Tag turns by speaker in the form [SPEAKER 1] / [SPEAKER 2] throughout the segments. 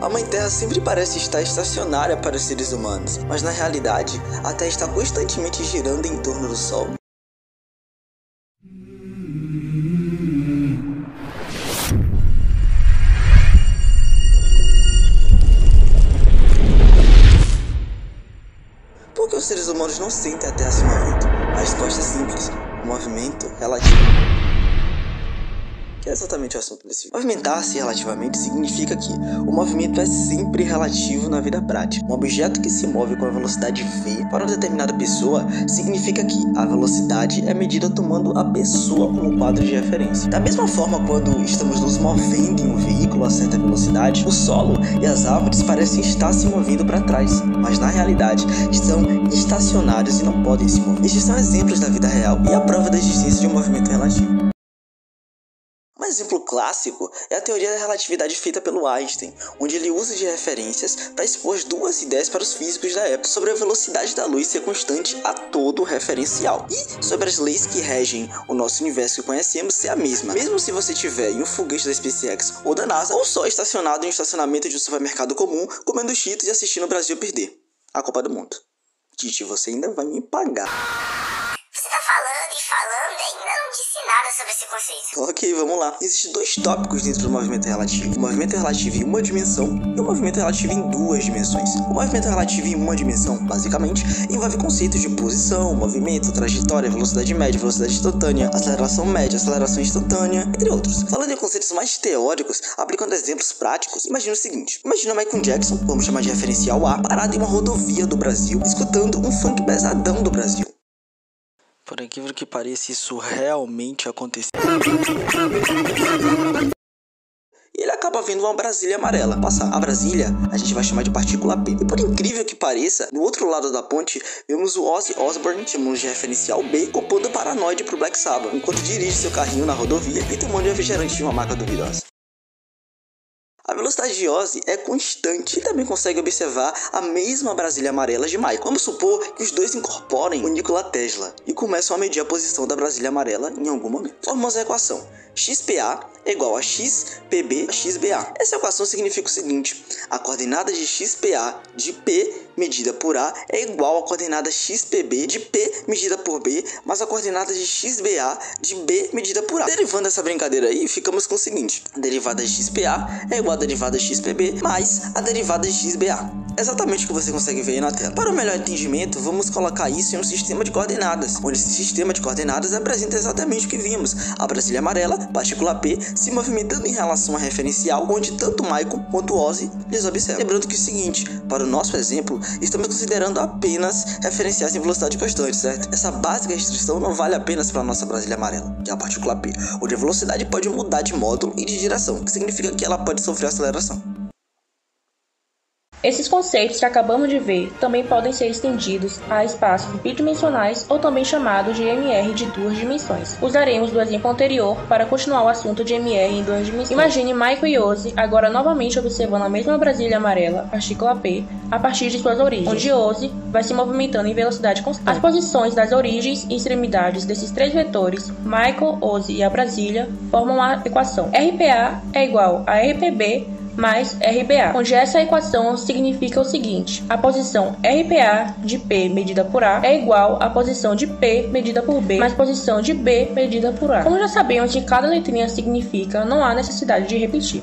[SPEAKER 1] A Mãe Terra sempre parece estar estacionária para os seres humanos, mas na realidade, a Terra está constantemente girando em torno do Sol. Por que os seres humanos não sentem a Terra se movendo? A resposta é simples: o movimento relativo. Que é exatamente o assunto desse vídeo. Movimentar-se relativamente significa que o movimento é sempre relativo na vida prática. Um objeto que se move com a velocidade v para uma determinada pessoa significa que a velocidade é medida tomando a pessoa como quadro de referência. Da mesma forma, quando estamos nos movendo em um veículo a certa velocidade, o solo e as árvores parecem estar se movendo para trás, mas na realidade estão estacionários e não podem se mover. Estes são exemplos da vida real e a prova da existência de um movimento relativo. Um exemplo clássico é a teoria da relatividade feita pelo Einstein, onde ele usa de referências para expor as duas ideias para os físicos da época sobre a velocidade da luz ser constante a todo referencial e sobre as leis que regem o nosso universo que conhecemos ser a mesma, mesmo se você estiver em um foguete da SpaceX ou da NASA ou só estacionado em um estacionamento de um supermercado comum comendo cheetos e assistindo o Brasil perder a Copa do Mundo. Titi, você ainda vai me pagar.
[SPEAKER 2] Você tá falando e falando e ainda não disse nada sobre esse conceito.
[SPEAKER 1] Ok, vamos lá. Existem dois tópicos dentro do movimento relativo. O movimento relativo em uma dimensão e o movimento relativo em duas dimensões. O movimento relativo em uma dimensão, basicamente, envolve conceitos de posição, movimento, trajetória, velocidade média, velocidade instantânea, aceleração média, aceleração instantânea, entre outros. Falando em conceitos mais teóricos, aplicando exemplos práticos, imagina o seguinte. Imagina Michael Jackson, vamos chamar de referencial A, parado em uma rodovia do Brasil, escutando um funk pesadão do Brasil. Por incrível que pareça, isso realmente aconteceu. E ele acaba vendo uma Brasília amarela passar. A Brasília a gente vai chamar de partícula P. E por incrível que pareça, do outro lado da ponte, vemos o Ozzy Osbourne, chamamos de referencial B, compondo Paranoid pro Black Sabbath, enquanto dirige seu carrinho na rodovia e tomando refrigerante de uma marca duvidosa. A velocidade de Ozzy é constante e também consegue observar a mesma Brasília amarela de Michael. Vamos supor que os dois incorporem o Nikola Tesla e começam a medir a posição da Brasília amarela em algum momento. Formamos a equação: XPA é igual a XPB a XBA. Essa equação significa o seguinte: a coordenada de XPA de P medida por A é igual à coordenada XPB de P medida por B mais a coordenada de XBA de B medida por A. Derivando essa brincadeira aí, ficamos com o seguinte: a derivada de XPA é igual a derivada de XPB mais a derivada de XBA. Exatamente o que você consegue ver aí na tela. Para o melhor entendimento, vamos colocar isso em um sistema de coordenadas, onde esse sistema de coordenadas apresenta exatamente o que vimos: a Brasília amarela, partícula P, se movimentando em relação à referencial, onde tanto Michael quanto Ozzy lhes observam. Lembrando que é o seguinte: para o nosso exemplo, estamos considerando apenas referenciais em velocidade constante, certo? Essa básica restrição não vale apenas para a nossa Brasília amarela, que é a partícula P, onde a velocidade pode mudar de módulo e de direção, o que significa que ela pode sofrer aceleração.
[SPEAKER 3] Esses conceitos que acabamos de ver também podem ser estendidos a espaços bidimensionais ou também chamados de MR de duas dimensões. Usaremos do exemplo anterior para continuar o assunto de MR em duas dimensões. Imagine Michael e Ozzy agora novamente observando a mesma Brasília amarela, partícula P, a partir de suas origens, onde Ozzy vai se movimentando em velocidade constante. As posições das origens e extremidades desses três vetores, Michael, Ozzy e a Brasília, formam a equação RPA é igual a RPB mais RBA, onde essa equação significa o seguinte: a posição RPA de P medida por A é igual à posição de P medida por B mais posição de B medida por A. Como já sabemos o que cada letrinha significa, não há necessidade de repetir.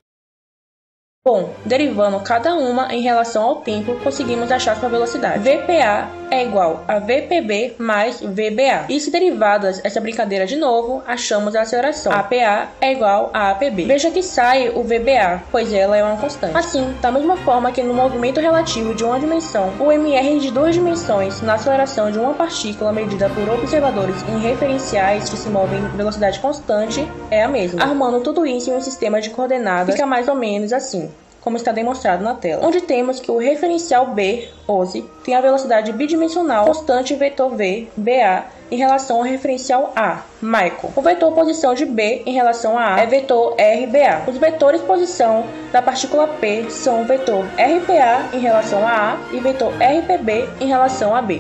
[SPEAKER 3] Bom, derivando cada uma em relação ao tempo, conseguimos achar sua velocidade. VPA é igual a VPB mais VBA. E se derivadas essa brincadeira de novo, achamos a aceleração. APA é igual a APB. Veja que sai o VBA, pois ela é uma constante. Assim, da mesma forma que no movimento relativo de uma dimensão, o MR de duas dimensões na aceleração de uma partícula medida por observadores em referenciais que se movem em velocidade constante é a mesma. Arrumando tudo isso em um sistema de coordenadas, fica mais ou menos assim, como está demonstrado na tela, onde temos que o referencial B, Ozzy, tem a velocidade bidimensional constante vetor V, BA, em relação ao referencial A, Michael. O vetor posição de B em relação a A é vetor RBA. Os vetores posição da partícula P são o vetor RPA em relação a A e vetor RPB em relação a B.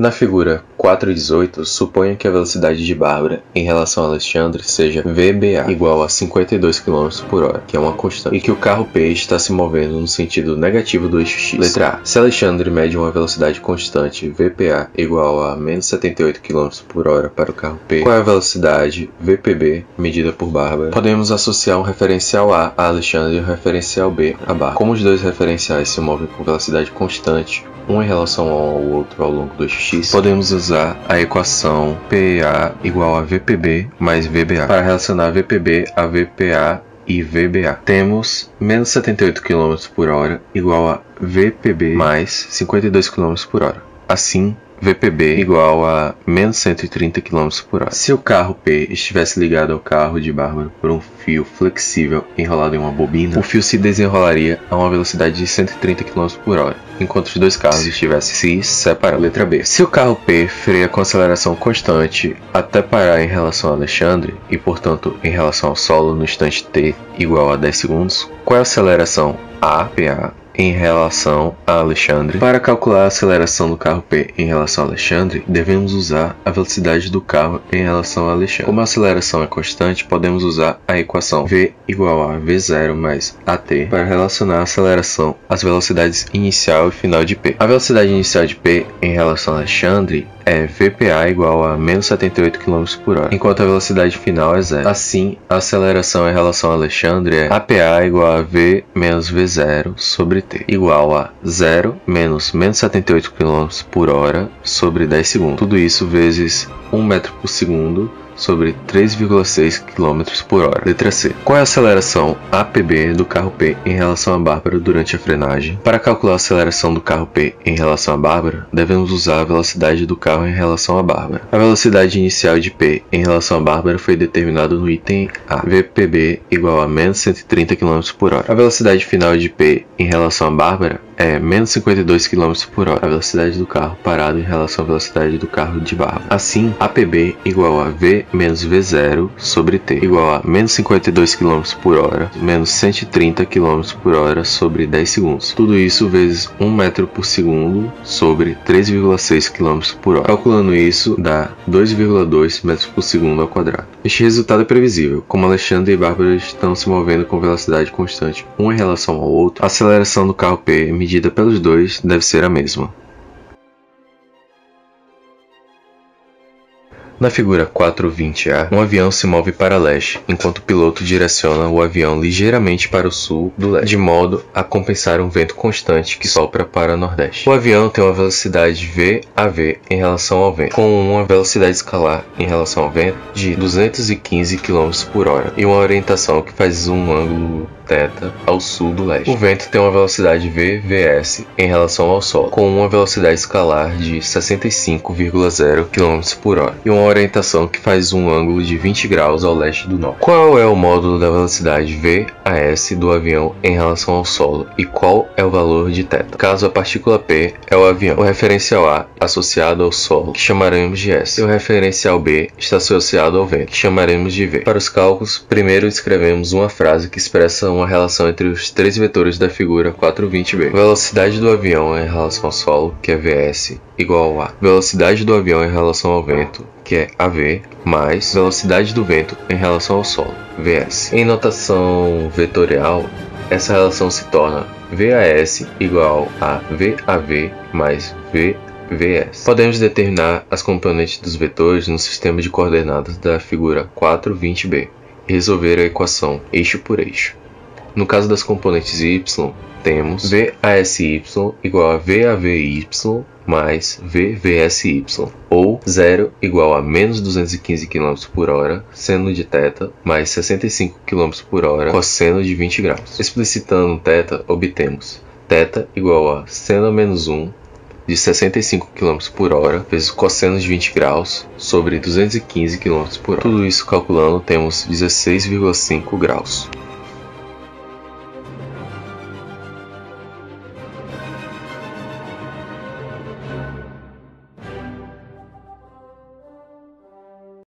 [SPEAKER 4] Na figura 4.18, suponha que a velocidade de Bárbara em relação a Alexandre seja VBA igual a 52 km por hora, que é uma constante, e que o carro P está se movendo no sentido negativo do eixo X. Letra A. Se Alexandre mede uma velocidade constante VPA igual a menos 78 km por hora para o carro P, qual é a velocidade VPB medida por Bárbara? Podemos associar um referencial A a Alexandre e um referencial B a Bárbara. Como os dois referenciais se movem com velocidade constante, um em relação ao outro ao longo do eixo X, podemos usar a equação PA igual a VPB mais VBA para relacionar VPB a VPA e VBA. Temos menos 78 km por hora igual a VPB mais 52 km por hora. Assim, VPB igual a menos 130 km por hora. Se o carro P estivesse ligado ao carro de Bárbara por um fio flexível enrolado em uma bobina, o fio se desenrolaria a uma velocidade de 130 km por hora, enquanto os dois carros estivessem se separando. Letra B. Se o carro P freia com aceleração constante até parar em relação a Alexandre, e portanto em relação ao solo no instante t igual a 10 segundos, qual é a aceleração APA em relação a Alexandre? Para calcular a aceleração do carro P em relação a Alexandre, devemos usar a velocidade do carro em relação a Alexandre. Como a aceleração é constante, podemos usar a equação V igual a V0 mais AT para relacionar a aceleração às velocidades inicial e final de P. A velocidade inicial de P em relação a Alexandre é VPA igual a menos 78 km por hora, enquanto a velocidade final é zero. Assim, a aceleração em relação a Alexandre é APA igual a V menos V0 sobre T, igual a 0 menos 78 km por hora sobre 10 segundos. Tudo isso vezes 1 metro por segundo sobre 3,6 km por hora. Letra C. Qual é a aceleração APB do carro P em relação a Bárbara durante a frenagem? Para calcular a aceleração do carro P em relação a Bárbara, devemos usar a velocidade do carro em relação a Bárbara. A velocidade inicial de P em relação a Bárbara foi determinada no item A, VPB igual a menos 130 km por hora. A velocidade final de P em relação a Bárbara é menos 52 km por hora, a velocidade do carro parado em relação à velocidade do carro de Bárbara. Assim, APB igual a V menos V0 sobre T, igual a menos 52 km por hora, menos 130 km por hora sobre 10 segundos. Tudo isso vezes 1 metro por segundo sobre 3,6 km por hora. Calculando isso, dá 2,2 metros por segundo ao quadrado. Este resultado é previsível. Como Alexandre e Bárbara estão se movendo com velocidade constante um em relação ao outro, a aceleração do carro P medida pelos dois deve ser a mesma. Na figura 4.20a, um avião se move para leste, enquanto o piloto direciona o avião ligeiramente para o sul do leste, de modo a compensar um vento constante que sopra para nordeste. O avião tem uma velocidade VAV em relação ao vento, com uma velocidade escalar em relação ao vento de 215 km por hora e uma orientação que faz um ângulo θ ao sul do leste. O vento tem uma velocidade VVS em relação ao solo, com uma velocidade escalar de 65,0 km por hora e uma orientação que faz um ângulo de 20 graus ao leste do norte. Qual é o módulo da velocidade VAS do avião em relação ao solo e qual é o valor de θ? Caso a partícula P é o avião, o referencial A associado ao solo, que chamaremos de S, e o referencial B está associado ao vento, que chamaremos de V. Para os cálculos, primeiro escrevemos uma frase que expressa uma relação entre os três vetores da figura 4.20b. Velocidade do avião em relação ao solo, que é Vs, igual a velocidade do avião em relação ao vento, que é AV, mais velocidade do vento em relação ao solo, Vs. Em notação vetorial, essa relação se torna VAS igual a VAV mais VS. Podemos determinar as componentes dos vetores no sistema de coordenadas da figura 4.20b e resolver a equação eixo por eixo. No caso das componentes y, temos VASY igual a VAVY mais VVSY, ou 0 igual a menos 215 km por hora, seno de θ, mais 65 km por hora, cosseno de 20 graus. Explicitando θ, obtemos θ igual a seno menos 1 de 65 km por hora vezes cosseno de 20 graus sobre 215 km por hora. Tudo isso calculando, temos 16,5 graus.